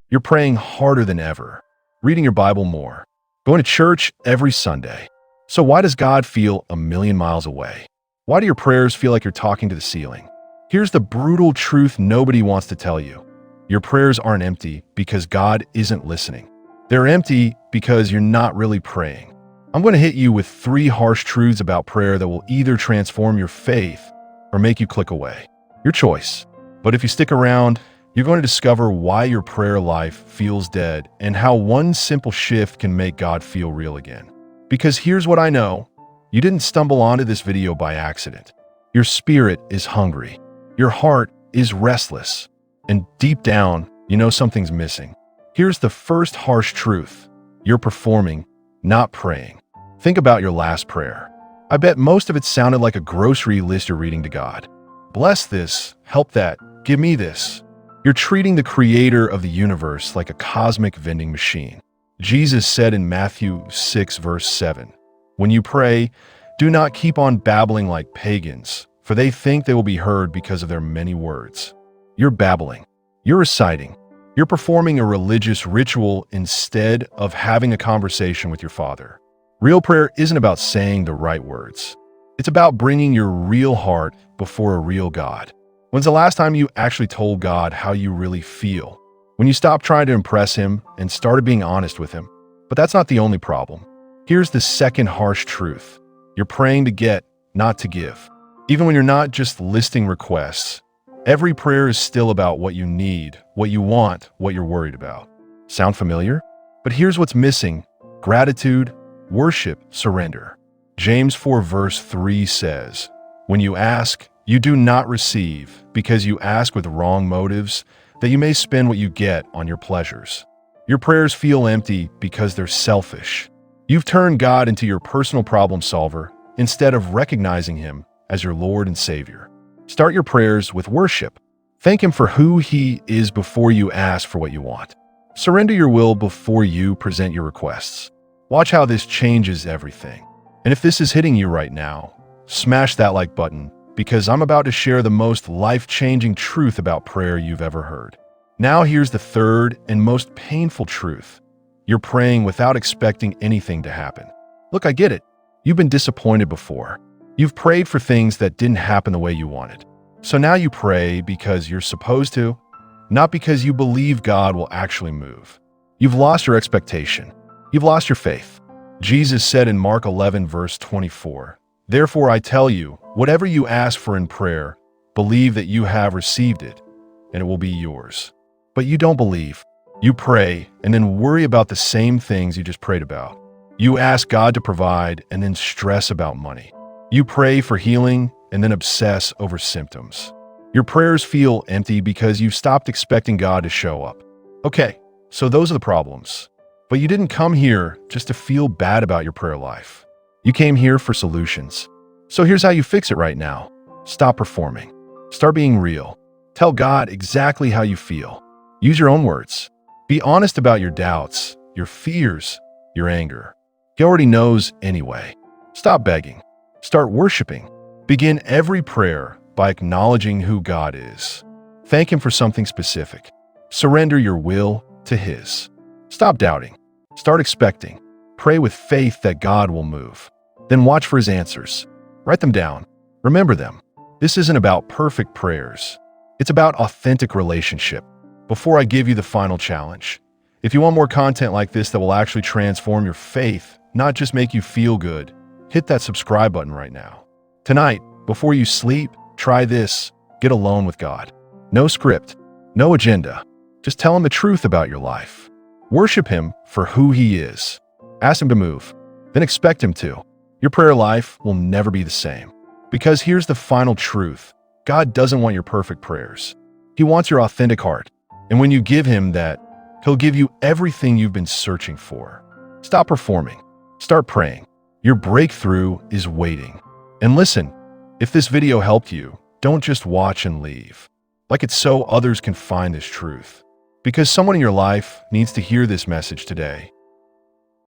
You're praying harder than ever, reading your Bible more, going to church every Sunday. So why does God feel a million miles away? Why do your prayers feel like you're talking to the ceiling? Here's the brutal truth nobody wants to tell you. Your prayers aren't empty because God isn't listening. They're empty because you're not really praying. I'm going to hit you with 3 harsh truths about prayer that will either transform your faith or make you click away. Your choice. But if you stick around, you're going to discover why your prayer life feels dead and how one simple shift can make God feel real again. Because here's what I know. You didn't stumble onto this video by accident. Your spirit is hungry. Your heart is restless. And deep down, you know something's missing. Here's the first harsh truth. You're performing, not praying. Think about your last prayer. I bet most of it sounded like a grocery list you're reading to God. Bless this, help that, give me this. You're treating the creator of the universe like a cosmic vending machine. Jesus said in Matthew 6, verse 7, "When you pray, do not keep on babbling like pagans, for they think they will be heard because of their many words." You're babbling. You're reciting. You're performing a religious ritual instead of having a conversation with your Father. Real prayer isn't about saying the right words. It's about bringing your real heart before a real God. When's the last time you actually told God how you really feel? When you stopped trying to impress Him and started being honest with Him? But that's not the only problem. Here's the second harsh truth. You're praying to get, not to give. Even when you're not just listing requests, every prayer is still about what you need, what you want, what you're worried about. Sound familiar? But here's what's missing: gratitude, worship, surrender. James 4 verse 3 says, "When you ask, you do not receive, because you ask with wrong motives, that you may spend what you get on your pleasures." Your prayers feel empty because they're selfish. You've turned God into your personal problem solver instead of recognizing Him as your Lord and Savior. Start your prayers with worship. Thank Him for who He is before you ask for what you want. Surrender your will before you present your requests. Watch how this changes everything. And if this is hitting you right now, smash that like button, because I'm about to share the most life-changing truth about prayer you've ever heard. Now here's the third and most painful truth. You're praying without expecting anything to happen. Look, I get it. You've been disappointed before. You've prayed for things that didn't happen the way you wanted. So now you pray because you're supposed to, not because you believe God will actually move. You've lost your expectation. You've lost your faith. Jesus said in Mark 11, verse 24, "Therefore I tell you, whatever you ask for in prayer, believe that you have received it, and it will be yours." But you don't believe. You pray and then worry about the same things you just prayed about. You ask God to provide and then stress about money. You pray for healing and then obsess over symptoms. Your prayers feel empty because you've stopped expecting God to show up. Okay, so those are the problems. But you didn't come here just to feel bad about your prayer life. You came here for solutions. So here's how you fix it right now. Stop performing. Start being real. Tell God exactly how you feel. Use your own words. Be honest about your doubts, your fears, your anger. He already knows anyway. Stop begging. Start worshiping. Begin every prayer by acknowledging who God is. Thank Him for something specific. Surrender your will to His. Stop doubting. Start expecting. Pray with faith that God will move. Then watch for His answers. Write them down. Remember them. This isn't about perfect prayers. It's about authentic relationship. Before I give you the final challenge, if you want more content like this that will actually transform your faith, not just make you feel good, hit that subscribe button right now. Tonight, before you sleep, try this. Get alone with God. No script, no agenda. Just tell Him the truth about your life. Worship Him for who He is. Ask Him to move, then expect Him to. Your prayer life will never be the same. Because here's the final truth. God doesn't want your perfect prayers. He wants your authentic heart. And when you give Him that, He'll give you everything you've been searching for. Stop performing. Start praying. Your breakthrough is waiting. And listen, if this video helped you, don't just watch and leave. Like it so others can find this truth. Because someone in your life needs to hear this message today.